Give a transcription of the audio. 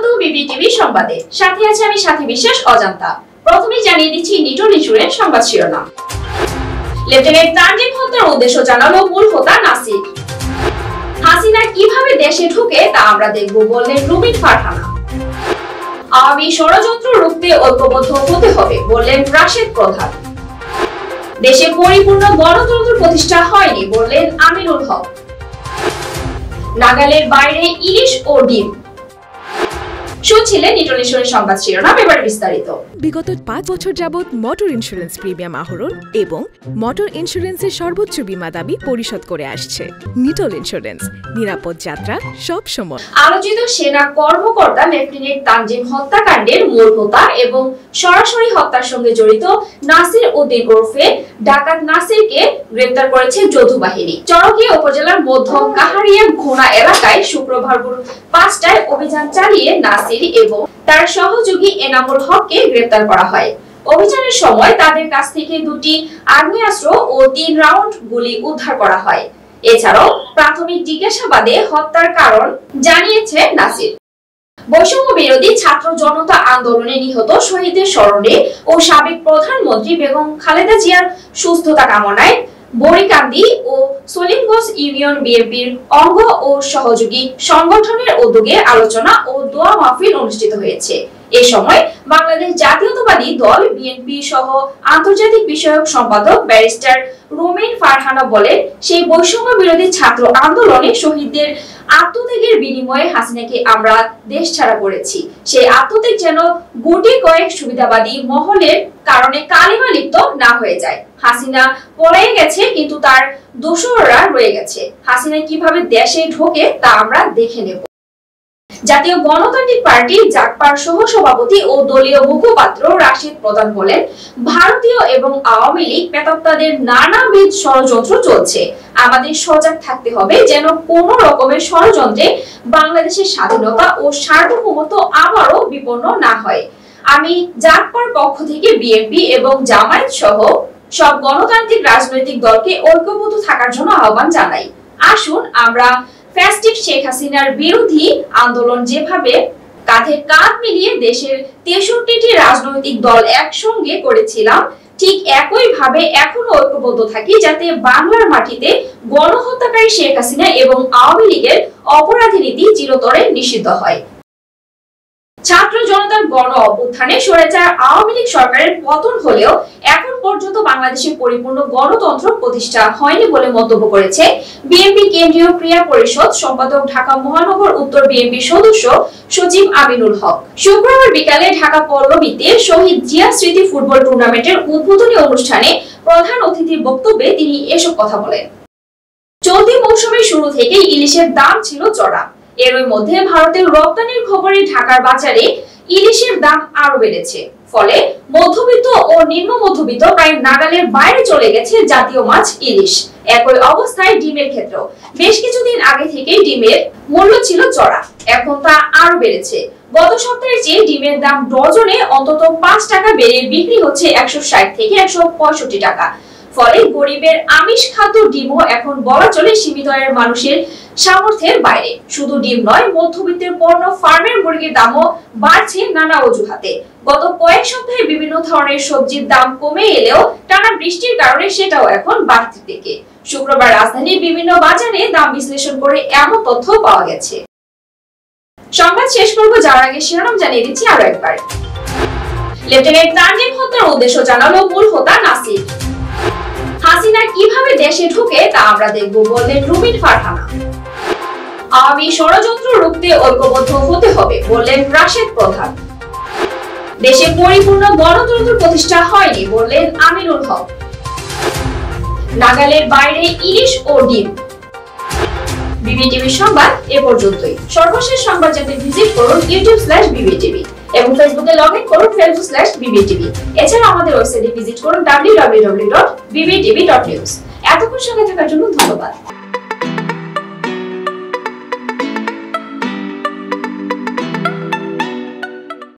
স্বাগত বিবিটিভি সংবাদে। সাথে আছে আমি সাথী বিশ্বাস অজান্তা। প্রথমেই জানিয়ে দিচ্ছি নিটল ইন্স্যুরেন্স সংবাদ শিরোনাম। লেফটেন্যান্ট তানজিম হত্যার উদ্দেশ্য জানালো মূল হোতা নাসির। হাসিনা কিভাবে দেশে ঢুকে তা আমরা দেখব বললেন রুমিন ফারহানা। আওয়ামী ষড়যন্ত্র রুখতে ঐক্যবদ্ধ হতে হবে বললেন রাশেদ প্রধান। দেশে পরিপূর্ণ গণতন্ত্র প্রতিষ্ঠা হয়নি বললেন আমিনুল হক। নাগালের বাইরে ইলিশ ও ডিম। শুনছিলেন নিটল ইন্স্যুরেন্স সংবাদ শিরোনাম, এবার বিস্তারিত। বিগত 5 বছর যাবত মোটর ইন্স্যুরেন্স প্রিমিয়াম আহরণ এবং মোটর ইন্স্যুরেন্সের সর্বোচ্চ বীমা দাবি পরিশোধ করে আসছে নিটল ইন্স্যুরেন্স। নিরাপদ যাত্রা সব সময়। আলোচিত সেনা কর্মকর্তা লেফটেন্যান্ট তানজিম হত্যাকাণ্ডের মূল হোতা এবং সরাসরি হত্যার সঙ্গে জড়িত নাসির উদ্দিন ওরফে ডাকাত নাসিরকে গ্রেফতার করেছে যৌথ বাহিনী। চরকিয়া উপজেলার মধ্যম কাহারিয়া ঘোনা এলাকায় শুক্রবার ভোর 5টায় অভিযান চালিয়ে নাসির এবং তার সহযোগী এনামুল হককে গ্রেফতার করা হয়। অভিযানের সময় তাদের কাছ থেকে 2টি আগ্নেয়াস্ত্র ও 3 রাউন্ড গুলি উদ্ধার করা হয়। এছাড়াও প্রাথমিক জিজ্ঞাসাবাদে হত্যার কারণ জানিয়েছে নাসির। বৈষম্য বিরোধী ছাত্র জনতা আন্দোলনে নিহত শহীদদের স্মরণে ও সাবেক প্রধানমন্ত্রী বেগম খালেদা জিয়ার সুস্থতা কামনায় বরিকান্দি ও সলিমগঞ্জ ইউনিয়ন বিএনপির অঙ্গ ও সহযোগী সংগঠনের উদ্যোগে আলোচনা ও দোয়া মাহফিল অনুষ্ঠিত হয়েছে। এ সময় বাংলাদেশ জাতীয়তাবাদী দল বিএনপি সহ আন্তর্জাতিক বিষয়ক সম্পাদক ব্যারিস্টার রুমিন ফারহানা বলেন, সেই বৈষম্য বিরোধী ছাত্র আন্দোলনে শহীদদের আত্মত্যাগের বিনিময়ে হাসিনাকে আমরা দেশ ছাড়া করেছি। সেই আত্মত্যাগ যেন গুটি কয়েক সুবিধাবাদী মহলের কারণে কালিমা লিপ্ত না হয়ে যায়। হাসিনা পলায়ে গেছে কিন্তু তার দোসররা রয়ে গেছে। হাসিনা কিভাবে দেশে ঢোকে তা আমরা দেখে নেব। জাতীয় গণতান্ত্রিক পার্টি জাকপার সহ সভাপতি ও দলীয় মুখপাত্র রাশেদ প্রধান বলেন, ভারতীয় এবং আওয়ামী লীগ প্রেতাত্মাদের নানাবিধ ষড়যন্ত্র চলছে। আমাদের সজাগ থাকতে হবে যেন কোন রকমের ষড়যন্ত্রে বাংলাদেশের স্বাধীনতা ও সার্বভৌমত্ব আবারও বিপন্ন না হয়। আমি জাকপার পক্ষ থেকে বিএনপি এবং জামায়াত সহ সব গণতান্ত্রিক রাজনৈতিক দলকে ঐক্যবদ্ধ থাকার জন্য আহ্বান জানাই। আসুন আমরা ফ্যাসিস্ট শেখ হাসিনার বিরোধী আন্দোলন যেভাবে কাঁধে কাঁধ মিলিয়ে দেশের 63টি রাজনৈতিক দল একসঙ্গে করেছিলাম, ঠিক একই ভাবে এখনো ঐক্যবদ্ধ থাকি যাতে বাংলার মাটিতে গণহত্যাকারী শেখ হাসিনা এবং আওয়ামী লীগের অপরাধী নীতি চিরতরে নিষিদ্ধ হয়। ছাত্র জনতার গণ অভ্যুত্থানে স্বৈরাচার আওয়ামী লীগ সরকারের পতন হলেও এখন পর্যন্ত বাংলাদেশে পরিপূর্ণ গণতন্ত্র প্রতিষ্ঠা হয়নি বলে মন্তব্য করেছে বিএনপি কেন্দ্রীয় ক্রীড়া পরিষদ সম্পাদক, ঢাকা মহানগর উত্তর বিএনপি সদস্য সচিব আমিনুল হক। শুক্রবার বিকালে ঢাকা পল্লবীতে শহীদ জিয়া স্মৃতি ফুটবল টুর্নামেন্টের উদ্বোধনী অনুষ্ঠানে প্রধান অতিথির বক্তব্যে তিনি এসব কথা বলেন। চলতি মৌসুমের শুরু থেকে ইলিশের দাম ছিল চড়া। এর মধ্যে ভারতের রপ্তানির খবরে ঢাকার বাজারে ইলিশের দাম আরো বেড়েছে। ফলে মধ্যবিত্ত ও নিম্ন মধ্যবিত্ত প্রায় নাগালের বাইরে চলে গেছে জাতীয় মাছ ইলিশ। একই অবস্থায় ডিমের ক্ষেত্রেও বেশ কিছুদিন আগে থেকে ডিমের মূল্য ছিল চড়া, এখন তা আরো বেড়েছে। গত সপ্তাহের চেয়ে ডিমের দাম ডজনে অন্তত 5 টাকা বেড়ে বিক্রি হচ্ছে 160 থেকে 165 টাকা। ফলে গরিবের আমিষ খাদ্য ডিমও এখন বলা চলে সীমিত আয়ের মানুষের সামর্থ্যের বাইরে। শুধু ডিম নয়, মধ্যবিত্তের পণ্য ফার্মের মুরগির দামও বাড়ছে নানা অজুহাতে। গত কয়েক সপ্তাহে বিভিন্ন ধরনের সবজির দাম কমে এলেও টানা বৃষ্টির কারণে সেটাও এখন বাড়তির দিকে। শুক্রবার রাজধানীর বিভিন্ন বাজারে দাম বিশ্লেষণ করে এমন তথ্য পাওয়া গেছে। সংবাদ শেষ করব, যাওয়ার আগে শিরোনাম জানিয়ে দিচ্ছি আরো একবার। লেফটেন্যান্ট তানজিম হত্যার উদ্দেশ্য জানালো মূল হোতা নাসির। হাসিনা কিভাবে দেশে ঢুকে তা আমরা দেখব বললেন রুমিন ফারহানা। আওয়ামী ষড়যন্ত্র রুখতে ঐক্যবদ্ধ হতে হবে বললেন রাশেদ প্রধান। দেশে পরিপূর্ণ গণতন্ত্র প্রতিষ্ঠা হয়নি বললেন আমিনুল হক। নাগালের বাইরে ইলিশ ও ডিম। বিবিটিভি সংবাদ এ পর্যন্তই। সর্বশেষ সংবাদ জানতে ভিজিট করুন youtube/bbtv এবং ফেসবুকে লগ ইন করুন facebook/bbtv। এছাড়া আমাদের ওয়েবসাইটে ভিজিট করুন www.bbtv.news। এতক্ষণ সঙ্গে থাকার জন্য ধন্যবাদ।